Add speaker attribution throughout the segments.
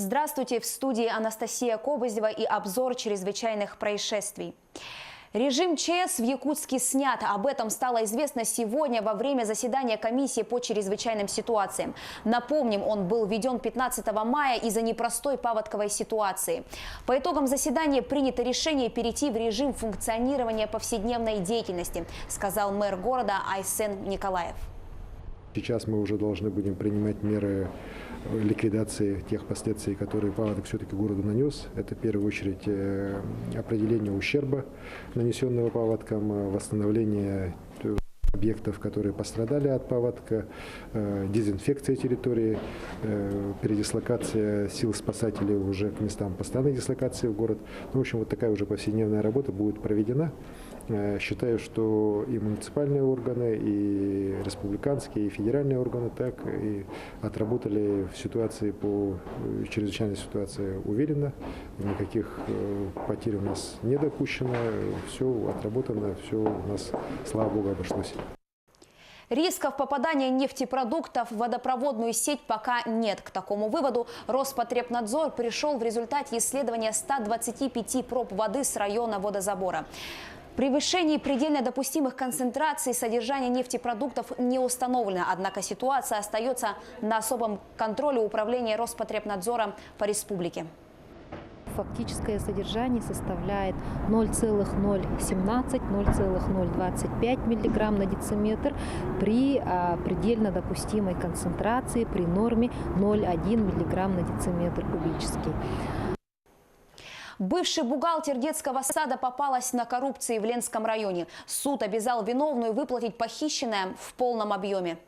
Speaker 1: Здравствуйте, в студии Анастасия Кобызева и обзор чрезвычайных происшествий. Режим ЧС в Якутске снят. Об этом стало известно сегодня во время заседания комиссии по чрезвычайным ситуациям. Напомним, он был введен 15 мая из-за непростой паводковой ситуации. По итогам заседания принято решение перейти в режим функционирования повседневной деятельности, сказал мэр города Айсен Николаев.
Speaker 2: Сейчас мы уже должны будем принимать меры ликвидации тех последствий, которые паводок все-таки городу нанес. Это в первую очередь определение ущерба, нанесенного паводком, восстановление объектов, которые пострадали от паводка, дезинфекция территории, передислокация сил спасателей уже к местам постоянной дислокации в город. Ну, в общем, вот такая уже повседневная работа будет проведена. Считаю, что и муниципальные органы, и республиканские, и федеральные органы так и отработали в ситуации по чрезвычайной ситуации уверенно. Никаких потерь у нас не допущено, все отработано, все у нас, слава богу, обошлось.
Speaker 1: Рисков попадания нефтепродуктов в водопроводную сеть пока нет. К такому выводу Роспотребнадзор пришел в результате исследования 125 проб воды с района водозабора. Превышение предельно допустимых концентраций содержания нефтепродуктов не установлено, однако ситуация остается на особом контроле управления Роспотребнадзора по республике.
Speaker 3: Фактическое содержание составляет 0,017–0,025 мг на дециметр при предельно допустимой концентрации при норме 0,1 мг на дециметр кубический.
Speaker 1: Бывший бухгалтер детского сада попалась на коррупции в Ленском районе. Суд обязал виновную выплатить похищенное в полном объеме.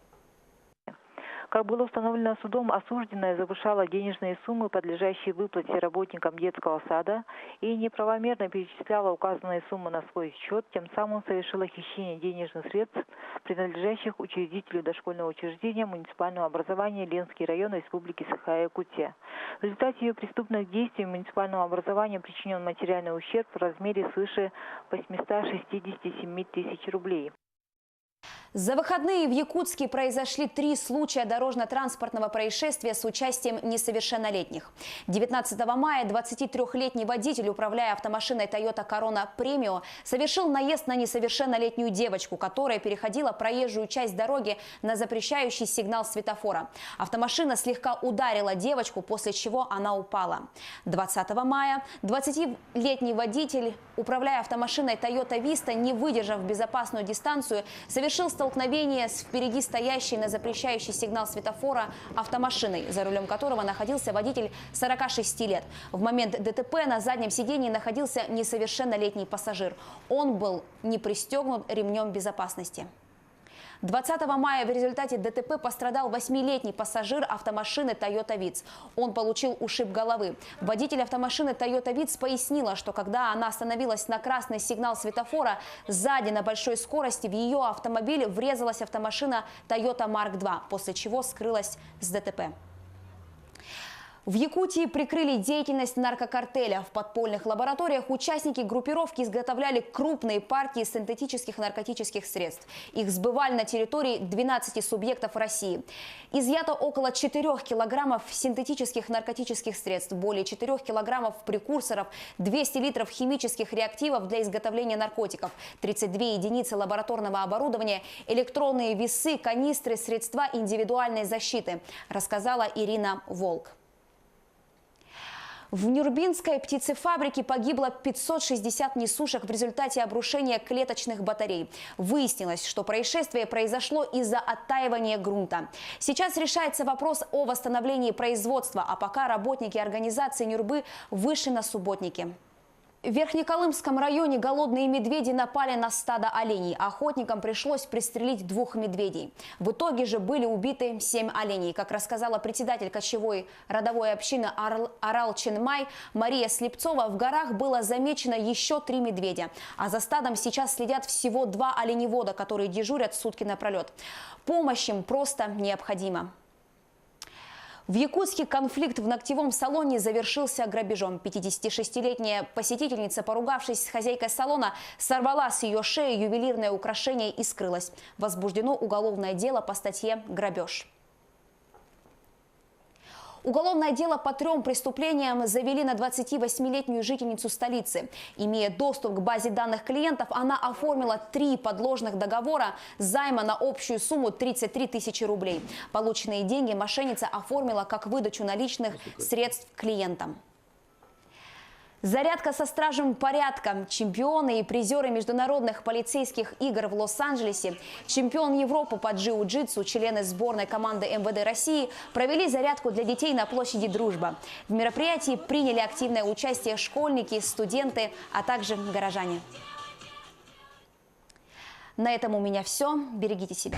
Speaker 4: Как было установлено судом, осужденная завышала денежные суммы, подлежащие выплате работникам детского сада, и неправомерно перечисляла указанные суммы на свой счет, тем самым совершила хищение денежных средств, принадлежащих учредителю дошкольного учреждения муниципального образования Ленский район Республики Саха-Якутия. В результате ее преступных действий муниципального образования причинен материальный ущерб в размере свыше 867 тысяч рублей.
Speaker 1: За выходные в Якутске произошли 3 случая дорожно-транспортного происшествия с участием несовершеннолетних. 19 мая 23-летний водитель, управляя автомашиной Toyota Corona Premio, совершил наезд на несовершеннолетнюю девочку, которая переходила проезжую часть дороги на запрещающий сигнал светофора. Автомашина слегка ударила девочку, после чего она упала. 20 мая 20-летний водитель, управляя автомашиной Toyota Vista, не выдержав безопасную дистанцию, совершил столкновение с впереди стоящей на запрещающий сигнал светофора автомашиной, за рулем которого находился водитель 46 лет. В момент ДТП на заднем сидении находился несовершеннолетний пассажир. Он был не пристегнут ремнем безопасности. 20 мая в результате ДТП пострадал 8-летний пассажир автомашины Toyota Vitz. Он получил ушиб головы. Водитель автомашины Toyota Vitz пояснила, что когда она остановилась на красный сигнал светофора, сзади на большой скорости в ее автомобиль врезалась автомашина Toyota Mark II, после чего скрылась с ДТП. В Якутии прикрыли деятельность наркокартеля. В подпольных лабораториях участники группировки изготовляли крупные партии синтетических наркотических средств. Их сбывали на территории 12 субъектов России. Изъято около 4 килограммов синтетических наркотических средств, более 4 килограммов прекурсоров, 200 литров химических реактивов для изготовления наркотиков, 32 единицы лабораторного оборудования, электронные весы, канистры, средства индивидуальной защиты, рассказала Ирина Волк. В Нюрбинской птицефабрике погибло 560 несушек в результате обрушения клеточных батарей. Выяснилось, что происшествие произошло из-за оттаивания грунта. Сейчас решается вопрос о восстановлении производства, а пока работники организации Нюрбы вышли на субботники. В Верхнеколымском районе голодные медведи напали на стадо оленей. Охотникам пришлось пристрелить 2 медведей. В итоге же были убиты 7 оленей. Как рассказала председатель кочевой родовой общины Арал-Ченмай Мария Слепцова, в горах было замечено еще 3 медведя. А за стадом сейчас следят всего 2 оленевода, которые дежурят сутки напролет. Помощь им просто необходима. В Якутске конфликт в ногтевом салоне завершился грабежом. 56-летняя посетительница, поругавшись с хозяйкой салона, сорвала с ее шеи ювелирное украшение и скрылась. Возбуждено уголовное дело по статье «Грабеж». Уголовное дело по 3 преступлениям завели на 28-летнюю жительницу столицы. Имея доступ к базе данных клиентов, она оформила 3 подложных договора займа на общую сумму 33 тысячи рублей. Полученные деньги мошенница оформила как выдачу наличных средств клиентам. Зарядка со стражем порядка. Чемпионы и призеры международных полицейских игр в Лос-Анджелесе, чемпион Европы по джиу-джитсу, члены сборной команды МВД России провели зарядку для детей на площади Дружба. В мероприятии приняли активное участие школьники, студенты, а также горожане. На этом у меня все. Берегите себя.